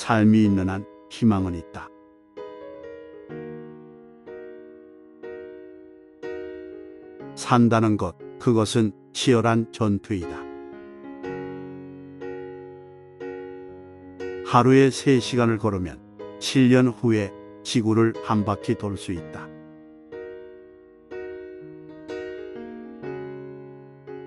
삶이 있는 한 희망은 있다. 산다는 것, 그것은 치열한 전투이다. 하루에 3시간을 걸으면 7년 후에 지구를 한 바퀴 돌 수 있다.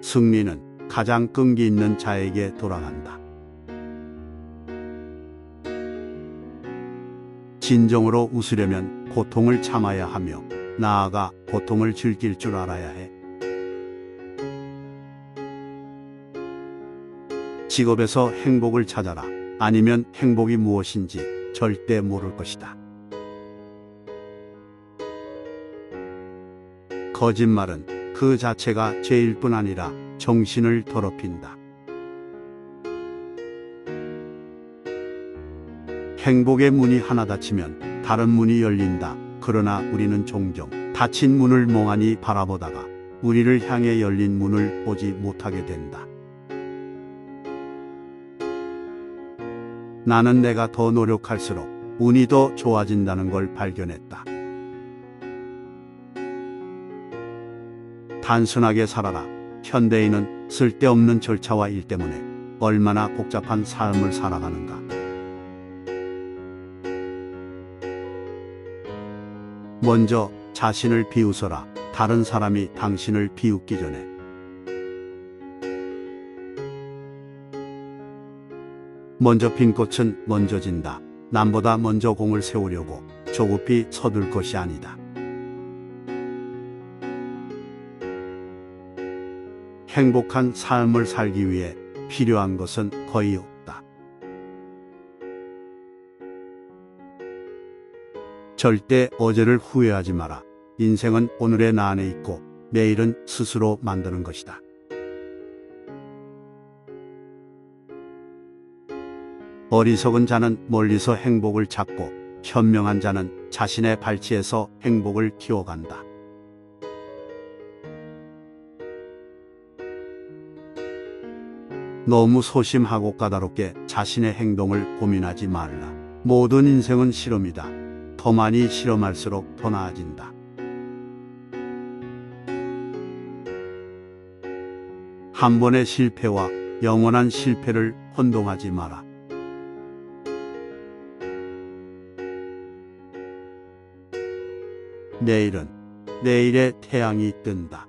승리는 가장 끈기 있는 자에게 돌아간다. 진정으로 웃으려면 고통을 참아야 하며 나아가 고통을 즐길 줄 알아야 해. 직업에서 행복을 찾아라. 아니면 행복이 무엇인지 절대 모를 것이다. 거짓말은 그 자체가 죄일 뿐 아니라 정신을 더럽힌다. 행복의 문이 하나 닫히면 다른 문이 열린다. 그러나 우리는 종종 닫힌 문을 멍하니 바라보다가 우리를 향해 열린 문을 보지 못하게 된다. 나는 내가 더 노력할수록 운이 더 좋아진다는 걸 발견했다. 단순하게 살아라. 현대인은 쓸데없는 절차와 일 때문에 얼마나 복잡한 삶을 살아가는가. 먼저 자신을 비웃어라. 다른 사람이 당신을 비웃기 전에. 먼저 핀 꽃은 먼저 진다. 남보다 먼저 공을 세우려고 조급히 서둘 것이 아니다. 행복한 삶을 살기 위해 필요한 것은 거의 없다. 절대 어제를 후회하지 마라. 인생은 오늘의 나 안에 있고 내일은 스스로 만드는 것이다. 어리석은 자는 멀리서 행복을 찾고 현명한 자는 자신의 발치에서 행복을 키워간다. 너무 소심하고 까다롭게 자신의 행동을 고민하지 말라. 모든 인생은 실험이다. 더 많이 실험할수록 더 나아진다. 한 번의 실패와 영원한 실패를 혼동하지 마라. 내일은 내일의 태양이 뜬다.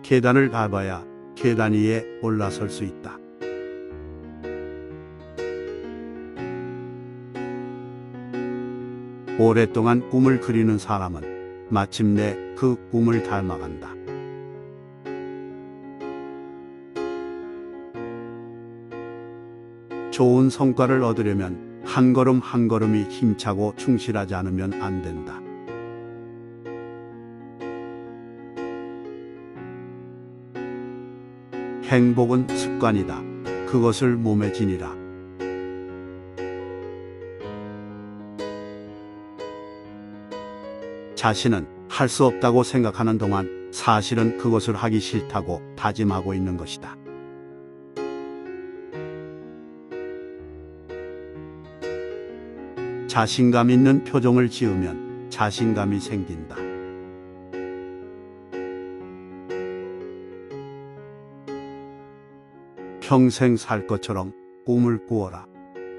계단을 가봐야 계단 위에 올라설 수 있다. 오랫동안 꿈을 그리는 사람은 마침내 그 꿈을 닮아간다. 좋은 성과를 얻으려면 한 걸음 한 걸음이 힘차고 충실하지 않으면 안 된다. 행복은 습관이다. 그것을 몸에 지니라. 자신은 할 수 없다고 생각하는 동안 사실은 그것을 하기 싫다고 다짐하고 있는 것이다. 자신감 있는 표정을 지으면 자신감이 생긴다. 평생 살 것처럼 꿈을 꾸어라.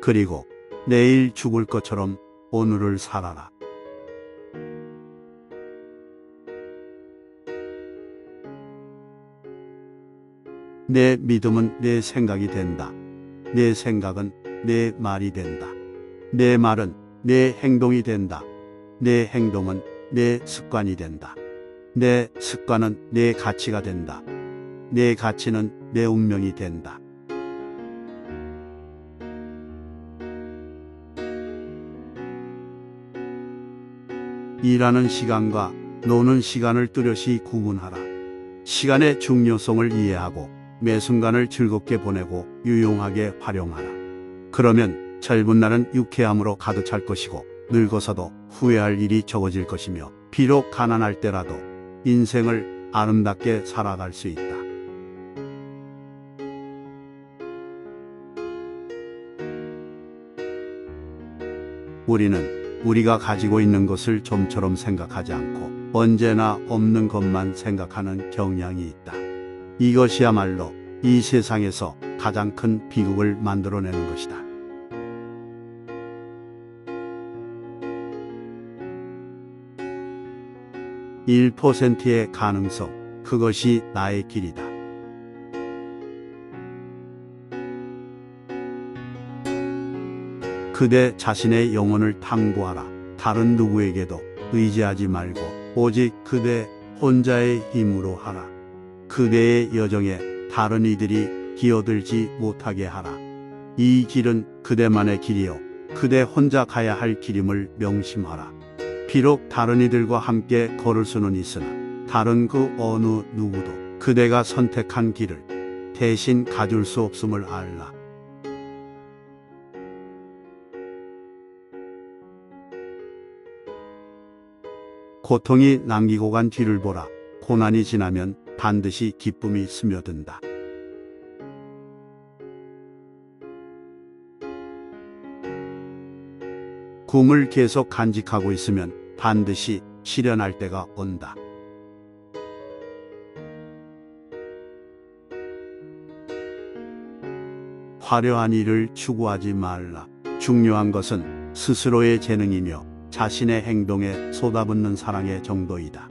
그리고 내일 죽을 것처럼 오늘을 살아라. 내 믿음은 내 생각이 된다. 내 생각은 내 말이 된다. 내 말은 내 행동이 된다. 내 행동은 내 습관이 된다. 내 습관은 내 가치가 된다. 내 가치는 내 운명이 된다. 일하는 시간과 노는 시간을 뚜렷이 구분하라. 시간의 중요성을 이해하고 매 순간을 즐겁게 보내고 유용하게 활용하라. 그러면 젊은 날은 유쾌함으로 가득 찰 것이고 늙어서도 후회할 일이 적어질 것이며 비록 가난할 때라도 인생을 아름답게 살아갈 수 있다. 우리는 우리가 가지고 있는 것을 좀처럼 생각하지 않고 언제나 없는 것만 생각하는 경향이 있다. 이것이야말로 이 세상에서 가장 큰 비극을 만들어내는 것이다. 1%의 가능성, 그것이 나의 길이다. 그대 자신의 영혼을 탐구하라. 다른 누구에게도 의지하지 말고 오직 그대 혼자의 힘으로 하라. 그대의 여정에 다른 이들이 기어들지 못하게 하라. 이 길은 그대만의 길이요 그대 혼자 가야 할 길임을 명심하라. 비록 다른 이들과 함께 걸을 수는 있으나 다른 그 어느 누구도 그대가 선택한 길을 대신 가줄 수 없음을 알라. 고통이 남기고 간 뒤를 보라. 고난이 지나면 반드시 기쁨이 스며든다. 꿈을 계속 간직하고 있으면 반드시 실현할 때가 온다. 화려한 일을 추구하지 말라. 중요한 것은 스스로의 재능이며 자신의 행동에 쏟아붓는 사랑의 정도이다.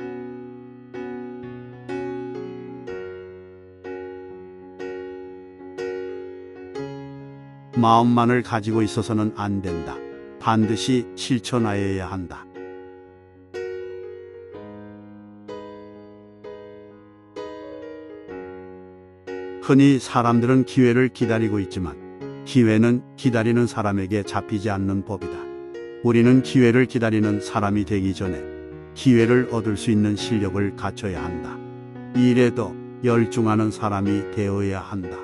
마음만을 가지고 있어서는 안 된다. 반드시 실천하여야 한다. 흔히 사람들은 기회를 기다리고 있지만 기회는 기다리는 사람에게 잡히지 않는 법이다. 우리는 기회를 기다리는 사람이 되기 전에 기회를 얻을 수 있는 실력을 갖춰야 한다. 일에도 열중하는 사람이 되어야 한다.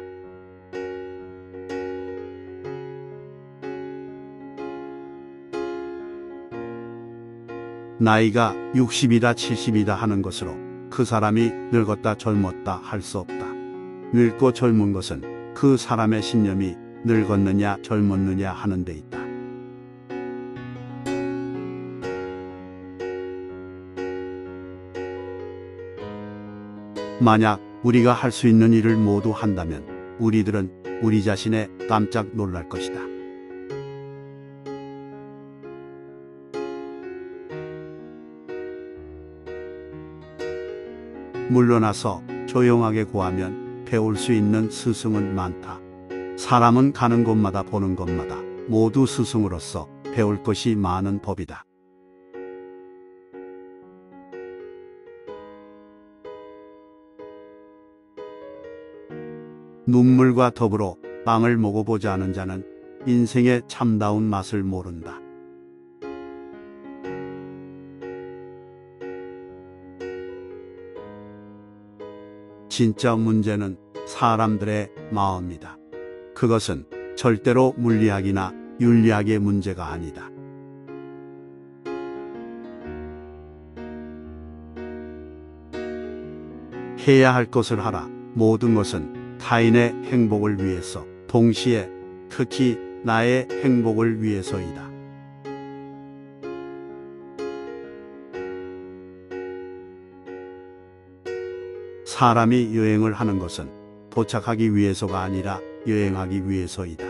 나이가 60이다 70이다 하는 것으로 그 사람이 늙었다 젊었다 할 수 없다. 늙고 젊은 것은 그 사람의 신념이 늙었느냐 젊었느냐 하는 데 있다. 만약 우리가 할 수 있는 일을 모두 한다면 우리들은 우리 자신에 깜짝 놀랄 것이다. 물러나서 조용하게 구하면 배울 수 있는 스승은 많다. 사람은 가는 곳마다 보는 것마다 모두 스승으로서 배울 것이 많은 법이다. 눈물과 더불어 빵을 먹어보지 않은 자는 인생의 참다운 맛을 모른다. 진짜 문제는 사람들의 마음이다. 그것은 절대로 물리학이나 윤리학의 문제가 아니다. 해야 할 것을 하라. 모든 것은 타인의 행복을 위해서, 동시에 특히 나의 행복을 위해서이다. 사람이 여행을 하는 것은 도착하기 위해서가 아니라 여행하기 위해서이다.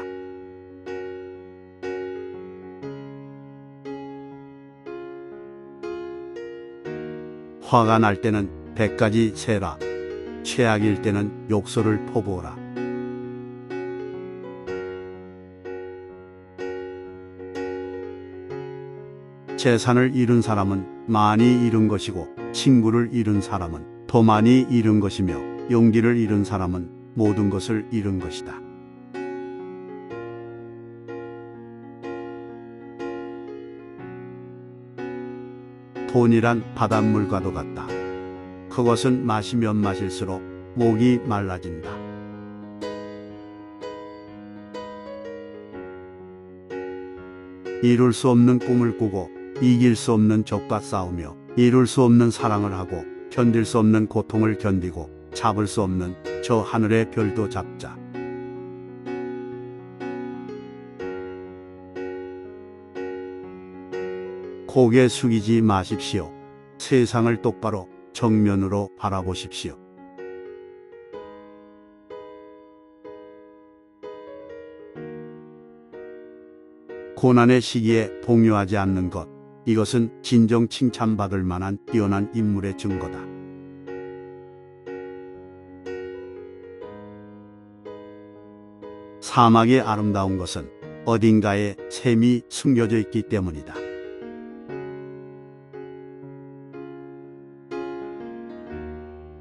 화가 날 때는 100가지 세라. 최악일 때는 욕설을 퍼부어라. 재산을 잃은 사람은 많이 잃은 것이고 친구를 잃은 사람은 더 많이 잃은 것이며 용기를 잃은 사람은 모든 것을 잃은 것이다. 돈이란 바닷물과도 같다. 그것은 마시면 마실수록 목이 말라진다. 이룰 수 없는 꿈을 꾸고 이길 수 없는 적과 싸우며 이룰 수 없는 사랑을 하고 견딜 수 없는 고통을 견디고 잡을 수 없는 저 하늘의 별도 잡자. 고개 숙이지 마십시오. 세상을 똑바로 정면으로 바라보십시오. 고난의 시기에 동요하지 않는 것, 이것은 진정 칭찬받을 만한 뛰어난 인물의 증거다. 사막의 아름다운 것은 어딘가에 샘이 숨겨져 있기 때문이다.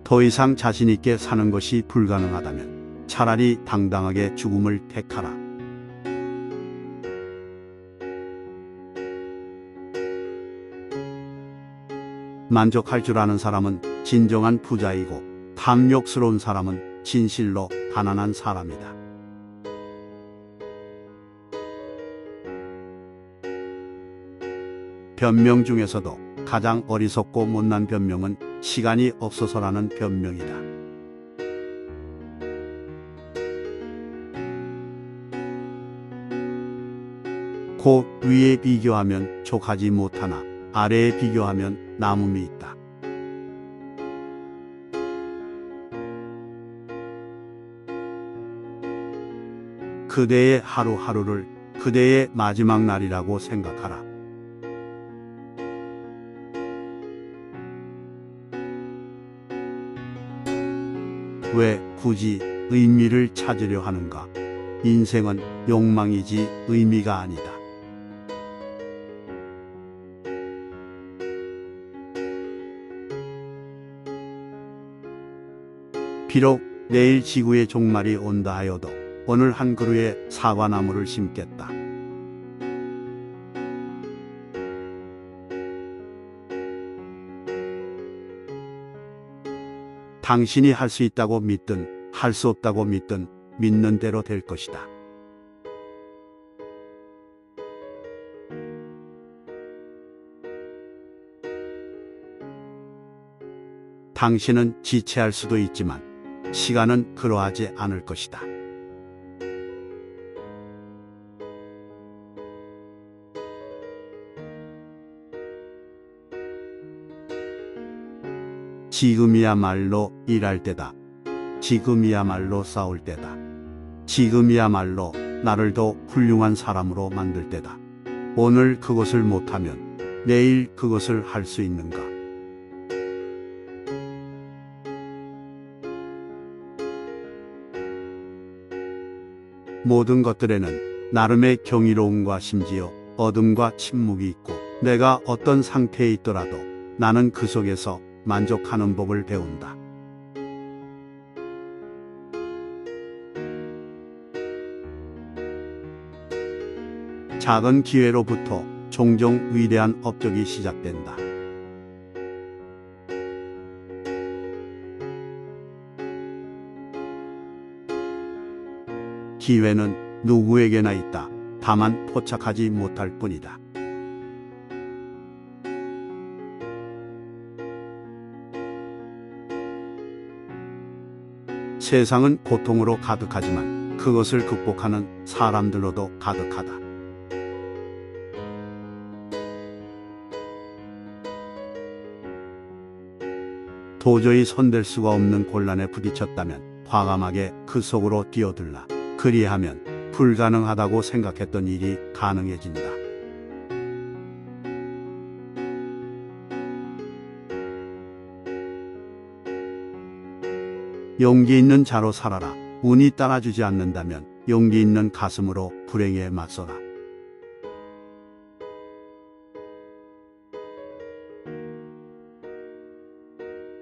더 이상 자신 있게 사는 것이 불가능하다면 차라리 당당하게 죽음을 택하라. 만족할 줄 아는 사람은 진정한 부자이고 탐욕스러운 사람은 진실로 가난한 사람이다. 변명 중에서도 가장 어리석고 못난 변명은 시간이 없어서라는 변명이다. 곧 위에 비교하면 족하지 못하나 아래에 비교하면 남음이 있다. 그대의 하루하루를 그대의 마지막 날이라고 생각하라. 왜 굳이 의미를 찾으려 하는가? 인생은 욕망이지 의미가 아니다. 비록 내일 지구의 종말이 온다 하여도 오늘 한 그루의 사과나무를 심겠다. 당신이 할 수 있다고 믿든 할 수 없다고 믿든 믿는 대로 될 것이다. 당신은 지체할 수도 있지만 시간은 그러하지 않을 것이다. 지금이야말로 일할 때다. 지금이야말로 싸울 때다. 지금이야말로 나를 더 훌륭한 사람으로 만들 때다. 오늘 그것을 못하면 내일 그것을 할 수 있는가? 모든 것들에는 나름의 경이로움과 심지어 어둠과 침묵이 있고 내가 어떤 상태에 있더라도 나는 그 속에서 만족하는 법을 배운다. 작은 기회로부터 종종 위대한 업적이 시작된다. 기회는 누구에게나 있다. 다만 포착하지 못할 뿐이다. 세상은 고통으로 가득하지만 그것을 극복하는 사람들로도 가득하다. 도저히 손댈 수가 없는 곤란에 부딪혔다면 과감하게 그 속으로 뛰어들라. 그리하면 불가능하다고 생각했던 일이 가능해진다. 용기 있는 자로 살아라. 운이 따라주지 않는다면 용기 있는 가슴으로 불행에 맞서라.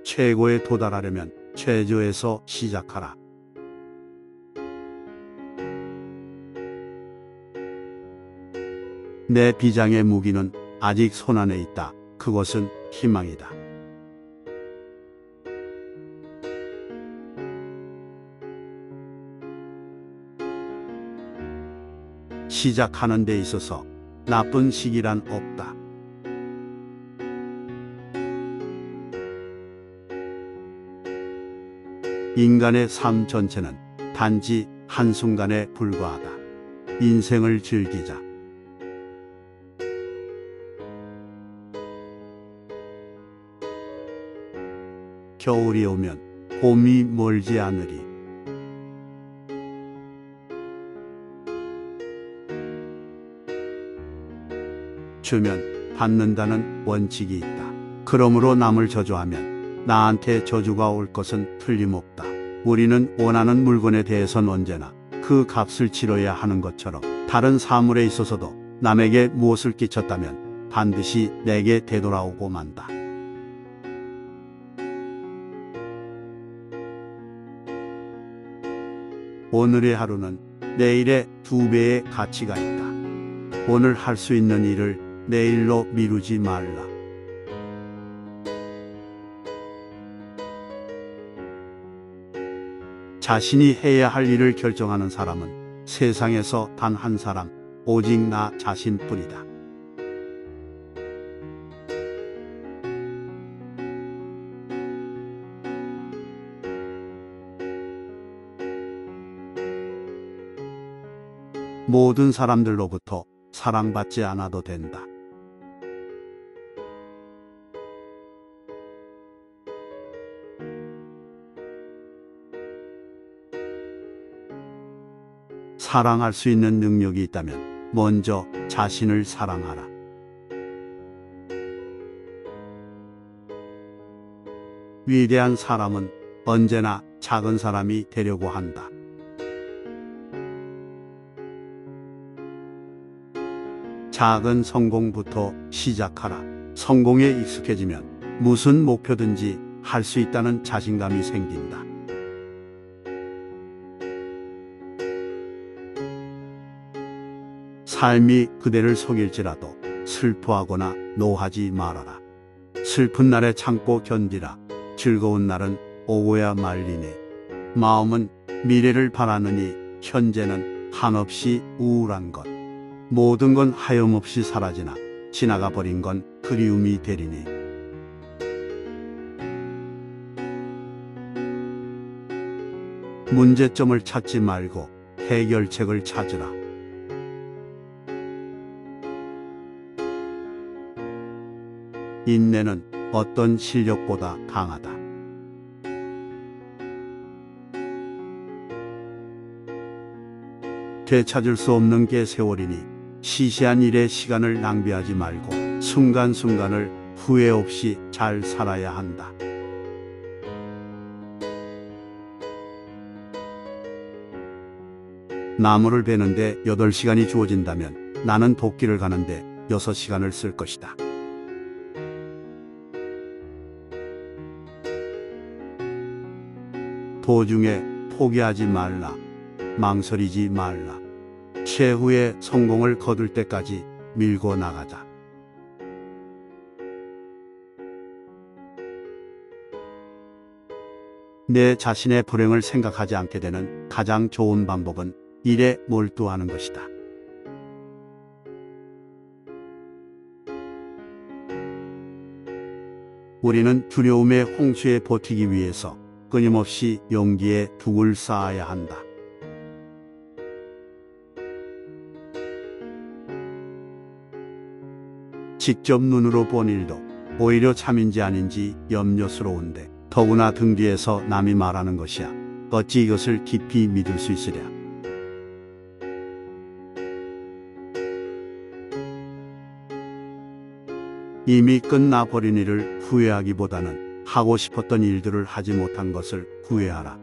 최고에 도달하려면 최저에서 시작하라. 내 비장의 무기는 아직 손안에 있다. 그것은 희망이다. 시작하는 데 있어서 나쁜 시기란 없다. 인간의 삶 전체는 단지 한순간에 불과하다. 인생을 즐기자. 겨울이 오면 봄이 멀지 않으리. 주면 받는다는 원칙이 있다. 그러므로 남을 저주하면 나한테 저주가 올 것은 틀림없다. 우리는 원하는 물건에 대해선 언제나 그 값을 치러야 하는 것처럼 다른 사물에 있어서도 남에게 무엇을 끼쳤다면 반드시 내게 되돌아오고 만다. 오늘의 하루는 내일의 2배의 가치가 있다. 오늘 할 수 있는 일을 내일로 미루지 말라. 자신이 해야 할 일을 결정하는 사람은 세상에서 단 한 사람, 오직 나 자신뿐이다. 모든 사람들로부터 사랑받지 않아도 된다. 사랑할 수 있는 능력이 있다면 먼저 자신을 사랑하라. 위대한 사람은 언제나 작은 사람이 되려고 한다. 작은 성공부터 시작하라. 성공에 익숙해지면 무슨 목표든지 할 수 있다는 자신감이 생긴다. 삶이 그대를 속일지라도 슬퍼하거나 노하지 말아라. 슬픈 날에 참고 견디라. 즐거운 날은 오고야 말리네. 마음은 미래를 바라느니 현재는 한없이 우울한 것. 모든 건 하염없이 사라지나 지나가 버린 건 그리움이 되리니. 문제점을 찾지 말고 해결책을 찾으라. 인내는 어떤 실력보다 강하다. 되찾을 수 없는 게 세월이니 시시한 일에 시간을 낭비하지 말고 순간순간을 후회 없이 잘 살아야 한다. 나무를 베는데 8시간이 주어진다면 나는 도끼를 가는데 6시간을 쓸 것이다. 도중에 포기하지 말라. 망설이지 말라. 최후의 성공을 거둘 때까지 밀고 나가자. 내 자신의 불행을 생각하지 않게 되는 가장 좋은 방법은 일에 몰두하는 것이다. 우리는 두려움의 홍수에 버티기 위해서 끊임없이 용기에 둑을 쌓아야 한다. 직접 눈으로 본 일도 오히려 참인지 아닌지 염려스러운데 더구나 등 뒤에서 남이 말하는 것이야. 어찌 이것을 깊이 믿을 수 있으랴. 이미 끝나버린 일을 후회하기보다는 하고 싶었던 일들을 하지 못한 것을 후회하라.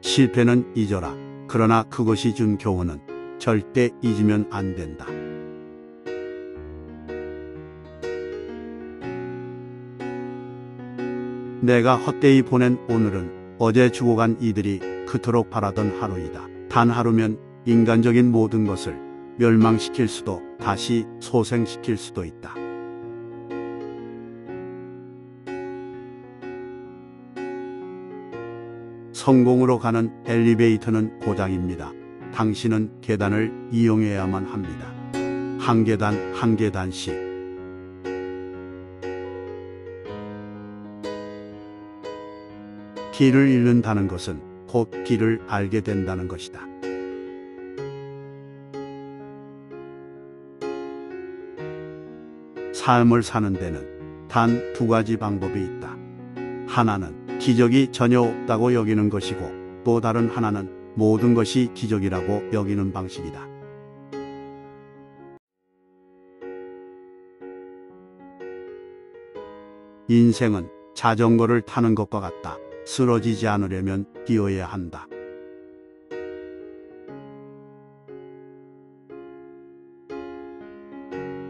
실패는 잊어라. 그러나 그것이 준 교훈은 절대 잊으면 안 된다. 내가 헛되이 보낸 오늘은 어제 죽어간 이들이 그토록 바라던 하루이다. 단 하루면 인간적인 모든 것을 멸망시킬 수도 다시 소생시킬 수도 있다. 성공으로 가는 엘리베이터는 고장입니다. 당신은 계단을 이용해야만 합니다. 한 계단 한 계단씩. 길을 잃는다는 것은 곧 길을 알게 된다는 것이다. 삶을 사는 데는 단 두 가지 방법이 있다. 하나는 기적이 전혀 없다고 여기는 것이고 또 다른 하나는 모든 것이 기적이라고 여기는 방식이다. 인생은 자전거를 타는 것과 같다. 쓰러지지 않으려면 뛰어야 한다.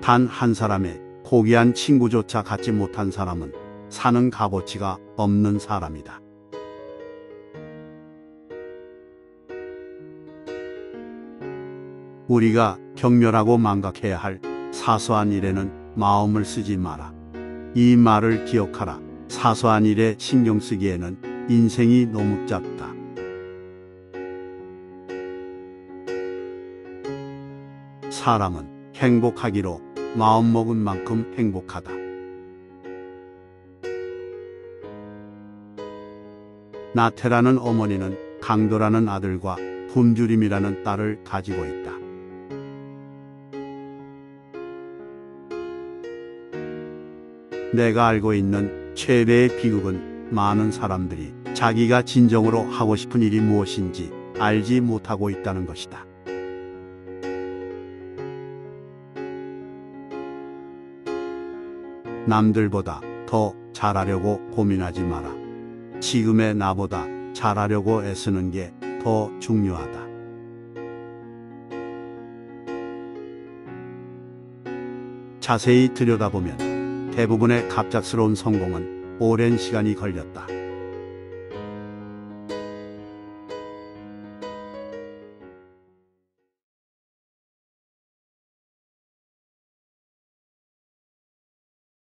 단 한 사람의 고귀한 친구조차 갖지 못한 사람은 사는 값어치가 없는 사람이다. 우리가 경멸하고 망각해야 할 사소한 일에는 마음을 쓰지 마라. 이 말을 기억하라. 사소한 일에 신경 쓰기에는 인생이 너무 짧다. 사람은 행복하기로 마음먹은 만큼 행복하다. 나태라는 어머니는 강도라는 아들과 굶주림이라는 딸을 가지고 있다. 내가 알고 있는 최대의 비극은 많은 사람들이 자기가 진정으로 하고 싶은 일이 무엇인지 알지 못하고 있다는 것이다. 남들보다 더 잘하려고 고민하지 마라. 지금의 나보다 잘하려고 애쓰는 게 더 중요하다. 자세히 들여다보면 대부분의 갑작스러운 성공은 오랜 시간이 걸렸다.